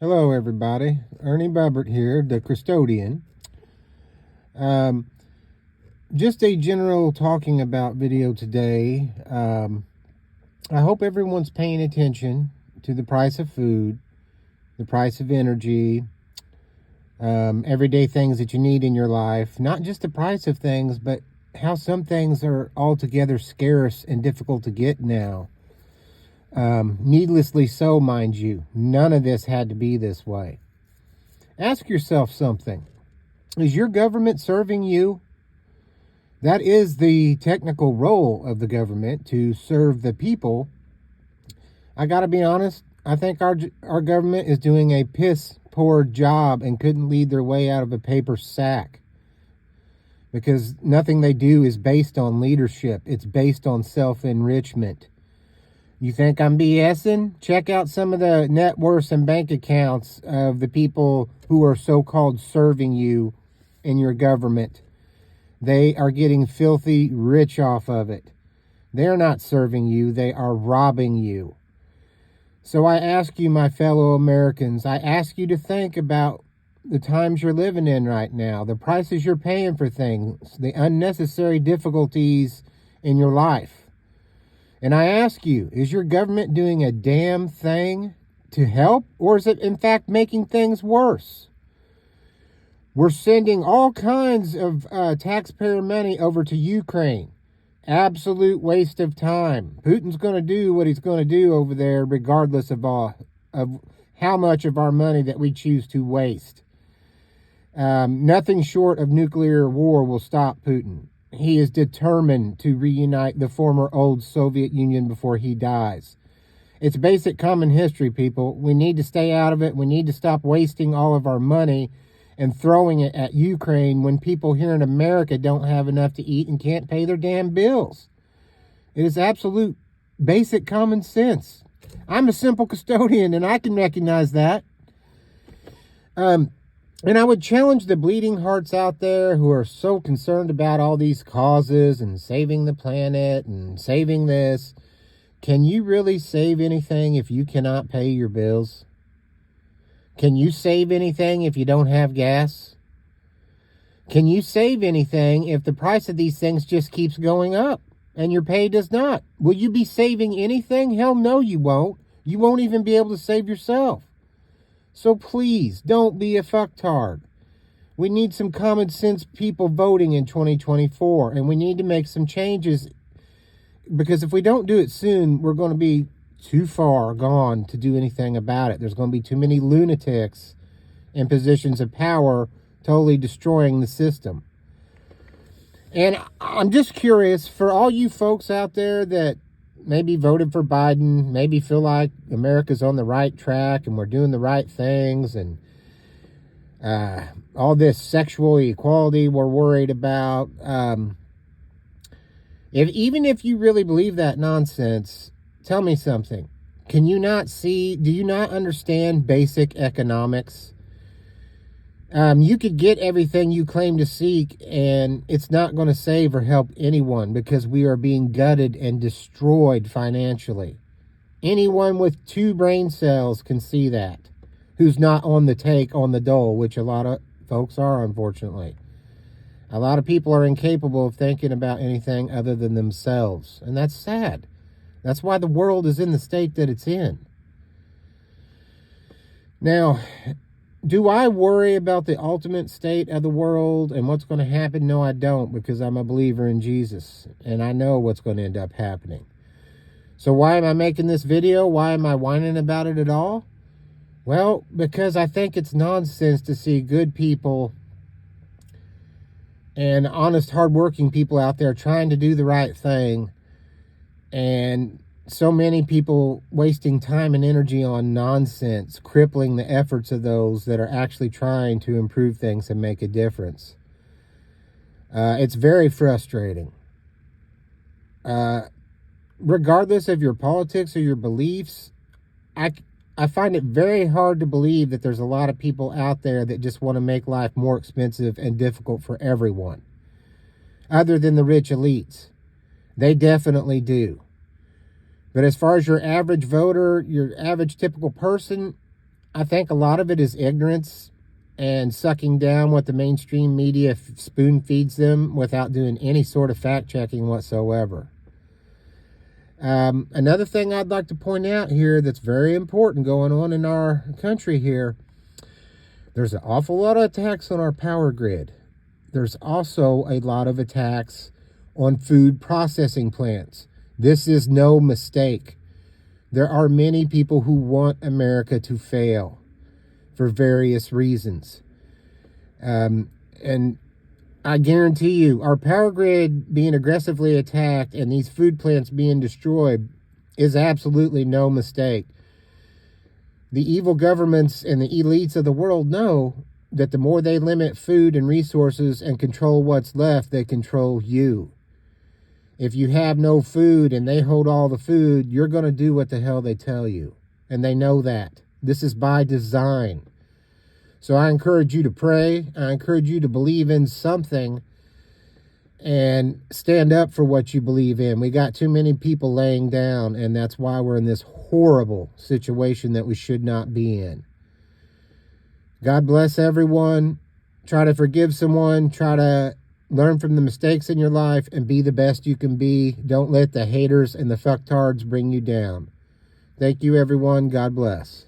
Hello, everybody. Ernie Bubbert here, the custodian. Um, just a general talking about video today. I hope everyone's paying attention to the price of food, the price of energy, everyday things that you need in your life. Not just the price of things, but how some things are altogether scarce and difficult to get now. Needlessly so, mind you. None of this had to be this way. Ask yourself something. Is your government serving you? That is the technical role of the government, to serve the people. I got to be honest, I think our government is doing a piss poor job and couldn't lead their way out of a paper sack. Because nothing they do is based on leadership. It's based on self-enrichment. You think I'm BSing? Check out some of the net worths and bank accounts of the people who are so-called serving you in your government. They are getting filthy rich off of it. They're not serving you. They are robbing you. So I ask you, my fellow Americans, I ask you to think about the times you're living in right now, the prices you're paying for things, the unnecessary difficulties in your life. And I ask you, is your government doing a damn thing to help, or is it in fact making things worse? We're sending all kinds of taxpayer money over to Ukraine. Absolute waste of time. Putin's going to do what he's going to do over there, regardless of how much of our money that we choose to waste. Nothing short of nuclear war will stop Putin. He is determined to reunite the former old Soviet Union before he dies. It's basic common history, people. We need to stay out of it. We need to stop wasting all of our money and throwing it at Ukraine when people here in America don't have enough to eat and can't pay their damn bills. It is absolute basic common sense. I'm a simple custodian and I can recognize that. And I would challenge the bleeding hearts out there who are so concerned about all these causes and saving the planet and saving this. Can you really save anything if you cannot pay your bills? Can you save anything if you don't have gas? Can you save anything if the price of these things just keeps going up and your pay does not? Will you be saving anything? Hell no, you won't. You won't even be able to save yourself. So please, don't be a fucktard. We need some common sense people voting in 2024, and we need to make some changes, because if we don't do it soon, we're going to be too far gone to do anything about it. There's going to be too many lunatics in positions of power totally destroying the system. And I'm just curious, for all you folks out there that maybe voted for Biden, maybe feel like America's on the right track and we're doing the right things, and all this sexual equality we're worried about. Even if you really believe that nonsense, tell me something. Do you not understand basic economics? You could get everything you claim to seek, and it's not going to save or help anyone, because we are being gutted and destroyed financially. Anyone with 2 brain cells can see that, who's not on the take on the dole, which a lot of folks are, unfortunately. A lot of people are incapable of thinking about anything other than themselves, and that's sad. That's why the world is in the state that it's in. Now, do I worry about the ultimate state of the world and what's going to happen? No, I don't, because I'm a believer in Jesus, and I know what's going to end up happening. So why am I making this video? Why am I whining about it at all? Well, because I think it's nonsense to see good people and honest, hardworking people out there trying to do the right thing, and so many people wasting time and energy on nonsense, crippling the efforts of those that are actually trying to improve things and make a difference. It's very frustrating. Regardless of your politics or your beliefs, I find it very hard to believe that there's a lot of people out there that just want to make life more expensive and difficult for everyone, other than the rich elites. They definitely do. But as far as your average voter, your average typical person, I think a lot of it is ignorance and sucking down what the mainstream media spoon feeds them without doing any sort of fact checking whatsoever. Another thing I'd like to point out here that's very important going on in our country here, there's an awful lot of attacks on our power grid. There's also a lot of attacks on food processing plants. This is no mistake. There are many people who want America to fail for various reasons. And I guarantee you, our power grid being aggressively attacked and these food plants being destroyed is absolutely no mistake. The evil governments and the elites of the world know that the more they limit food and resources and control what's left, they control you. If you have no food and they hold all the food, you're going to do what the hell they tell you. And they know that. This is by design. So I encourage you to pray. I encourage you to believe in something and stand up for what you believe in. We got too many people laying down, and that's why we're in this horrible situation that we should not be in. God bless everyone. Try to forgive someone. Try to learn from the mistakes in your life and be the best you can be. Don't let the haters and the fucktards bring you down. Thank you, everyone. God bless.